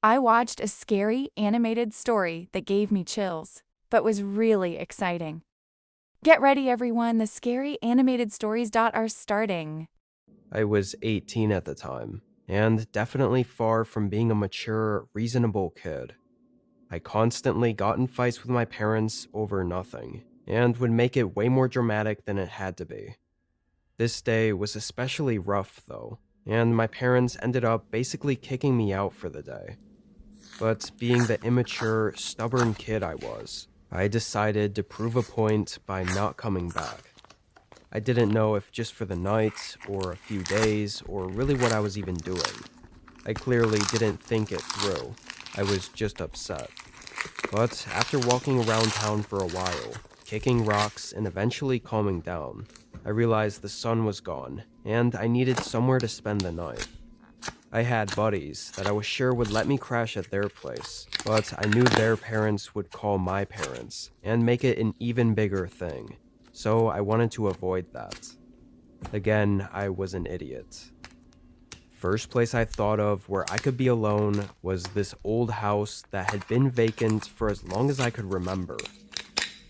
I watched a scary animated story that gave me chills, but was really exciting. Get ready, everyone, the scary animated stories are starting. I was 18 at the time, and definitely far from being a mature, reasonable kid. I constantly got in fights with my parents over nothing, and would make it way more dramatic than it had to be. This day was especially rough, though, and my parents ended up basically kicking me out for the day. But being the immature, stubborn kid I was, I decided to prove a point by not coming back. I didn't know if just for the night, or a few days, or really what I was even doing. I clearly didn't think it through. I was just upset. But after walking around town for a while, kicking rocks and eventually calming down, I realized the sun was gone, and I needed somewhere to spend the night. I had buddies that I was sure would let me crash at their place, but I knew their parents would call my parents and make it an even bigger thing, so I wanted to avoid that. Again, I was an idiot. First place I thought of where I could be alone was this old house that had been vacant for as long as I could remember.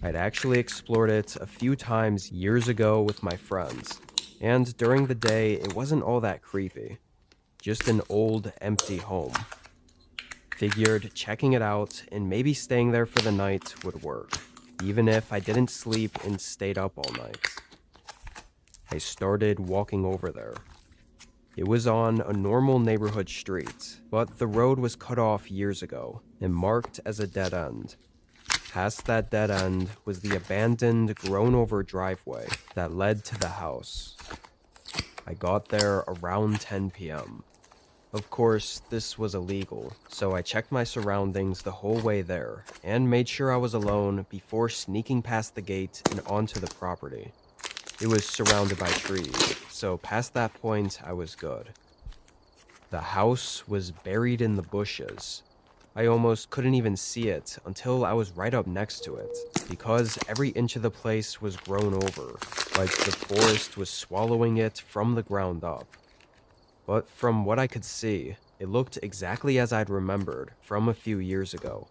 I'd actually explored it a few times years ago with my friends, and during the day it wasn't all that creepy. Just an old, empty home. Figured checking it out and maybe staying there for the night would work, even if I didn't sleep and stayed up all night. I started walking over there. It was on a normal neighborhood street, but the road was cut off years ago and marked as a dead end. Past that dead end was the abandoned, grown-over driveway that led to the house. I got there around 10 p.m. Of course, this was illegal, so I checked my surroundings the whole way there and made sure I was alone before sneaking past the gate and onto the property. It was surrounded by trees, so past that point I was good. The house was buried in the bushes. I almost couldn't even see it until I was right up next to it, because every inch of the place was grown over, like the forest was swallowing it from the ground up. But from what I could see, it looked exactly as I'd remembered from a few years ago.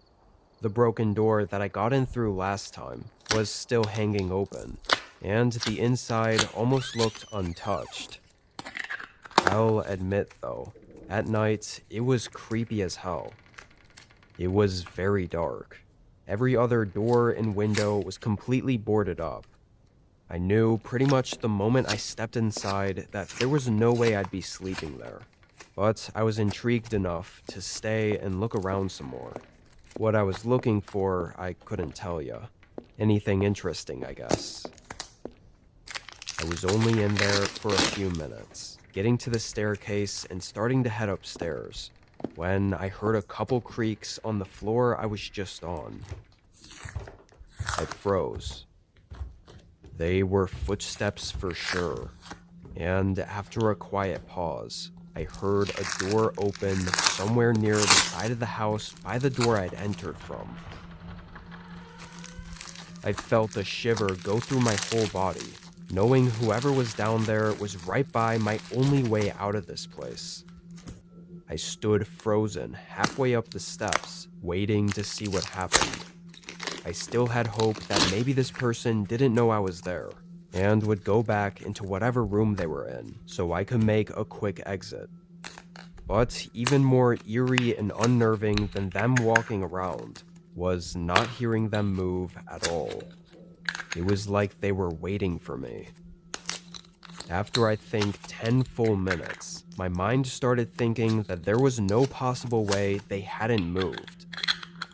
The broken door that I got in through last time was still hanging open, and the inside almost looked untouched. I'll admit though, at night it was creepy as hell. It was very dark. Every other door and window was completely boarded up. I knew pretty much the moment I stepped inside that there was no way I'd be sleeping there. But I was intrigued enough to stay and look around some more. What I was looking for, I couldn't tell ya. Anything interesting, I guess. I was only in there for a few minutes, getting to the staircase and starting to head upstairs, when I heard a couple creaks on the floor I was just on. I froze. They were footsteps for sure, and after a quiet pause, I heard a door open somewhere near the side of the house by the door I'd entered from. I felt a shiver go through my whole body, knowing whoever was down there was right by my only way out of this place. I stood frozen halfway up the steps, waiting to see what happened. I still had hope that maybe this person didn't know I was there, and would go back into whatever room they were in, so I could make a quick exit. But even more eerie and unnerving than them walking around was not hearing them move at all. It was like they were waiting for me. After I think 10 full minutes, my mind started thinking that there was no possible way they hadn't moved.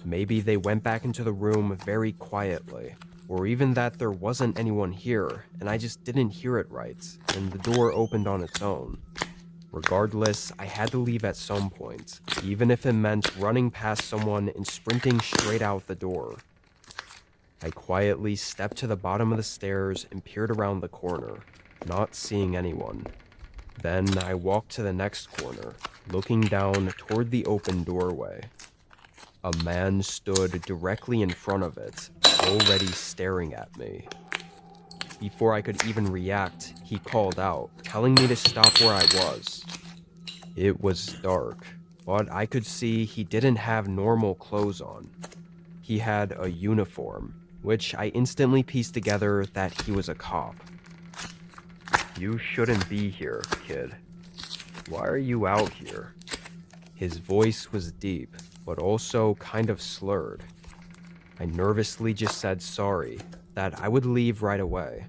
Maybe they went back into the room very quietly, or even that there wasn't anyone here and I just didn't hear it right, and the door opened on its own. Regardless, I had to leave at some point, even if it meant running past someone and sprinting straight out the door. I quietly stepped to the bottom of the stairs and peered around the corner, not seeing anyone. Then I walked to the next corner, looking down toward the open doorway. A man stood directly in front of it, already staring at me. Before I could even react, he called out, telling me to stop where I was. It was dark, but I could see he didn't have normal clothes on. He had a uniform, which I instantly pieced together that he was a cop. "You shouldn't be here, kid. Why are you out here?" His voice was deep, but also kind of slurred. I nervously just said sorry, that I would leave right away.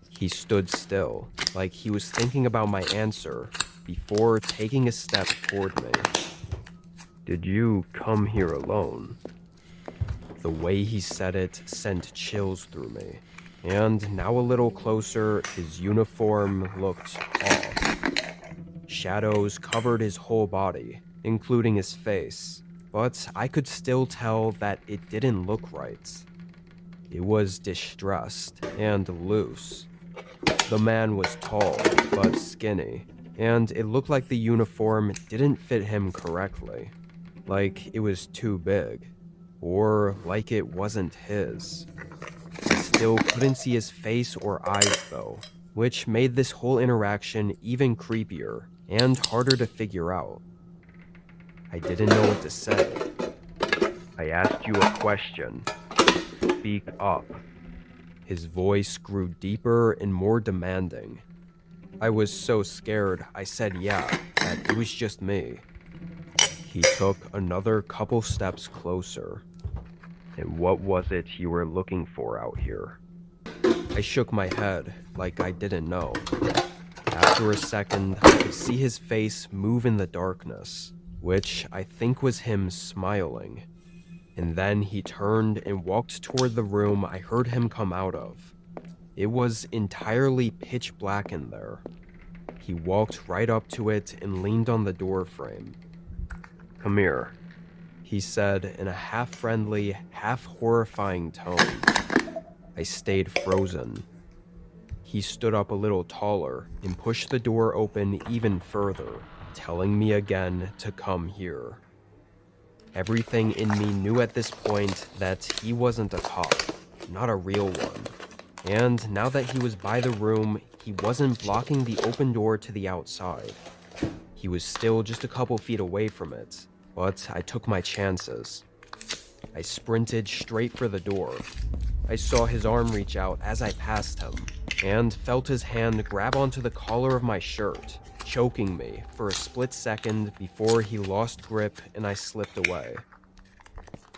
He stood still, like he was thinking about my answer, before taking a step toward me. "Did you come here alone?" The way he said it sent chills through me, and now a little closer, his uniform looked off. Shadows covered his whole body, including his face, but I could still tell that it didn't look right. It was distressed and loose. The man was tall, but skinny, and it looked like the uniform didn't fit him correctly. Like it was too big, or like it wasn't his. I still couldn't see his face or eyes though, which made this whole interaction even creepier and harder to figure out. I didn't know what to say. "I asked you a question. Speak up." His voice grew deeper and more demanding. I was so scared I said yeah, that it was just me. He took another couple steps closer. "And what was it you were looking for out here?" I shook my head, like I didn't know. After a second, I could see his face move in the darkness, which I think was him smiling. And then he turned and walked toward the room I heard him come out of. It was entirely pitch black in there. He walked right up to it and leaned on the door frame. "Come here," he said in a half-friendly, half-horrifying tone. I stayed frozen. He stood up a little taller and pushed the door open even further, telling me again to come here. Everything in me knew at this point that he wasn't a cop, not a real one. And now that he was by the room, he wasn't blocking the open door to the outside. He was still just a couple feet away from it, but I took my chances. I sprinted straight for the door. I saw his arm reach out as I passed him, and felt his hand grab onto the collar of my shirt, choking me for a split second before he lost grip and I slipped away.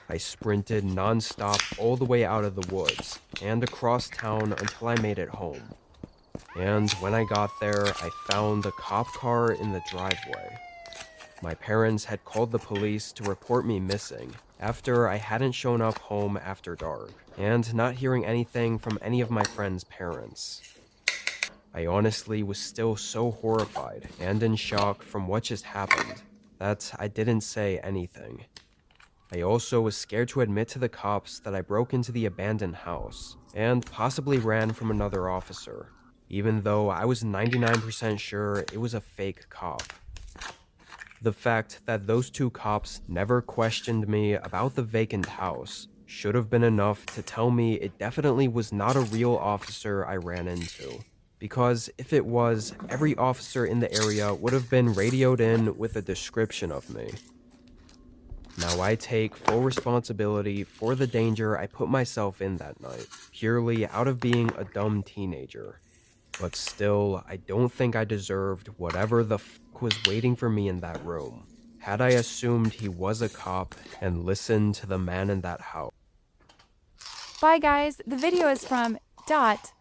I sprinted non-stop all the way out of the woods and across town until I made it home. And when I got there, I found a cop car in the driveway. My parents had called the police to report me missing after I hadn't shown up home after dark, and not hearing anything from any of my friends' parents. I honestly was still so horrified and in shock from what just happened that I didn't say anything. I also was scared to admit to the cops that I broke into the abandoned house and possibly ran from another officer, even though I was 99% sure it was a fake cop. The fact that those two cops never questioned me about the vacant house should have been enough to tell me it definitely was not a real officer I ran into. Because if it was, every officer in the area would have been radioed in with a description of me. Now I take full responsibility for the danger I put myself in that night, purely out of being a dumb teenager. But still, I don't think I deserved whatever the fuck was waiting for me in that room, had I assumed he was a cop and listened to the man in that house. Bye guys, the video is from @dreadify_.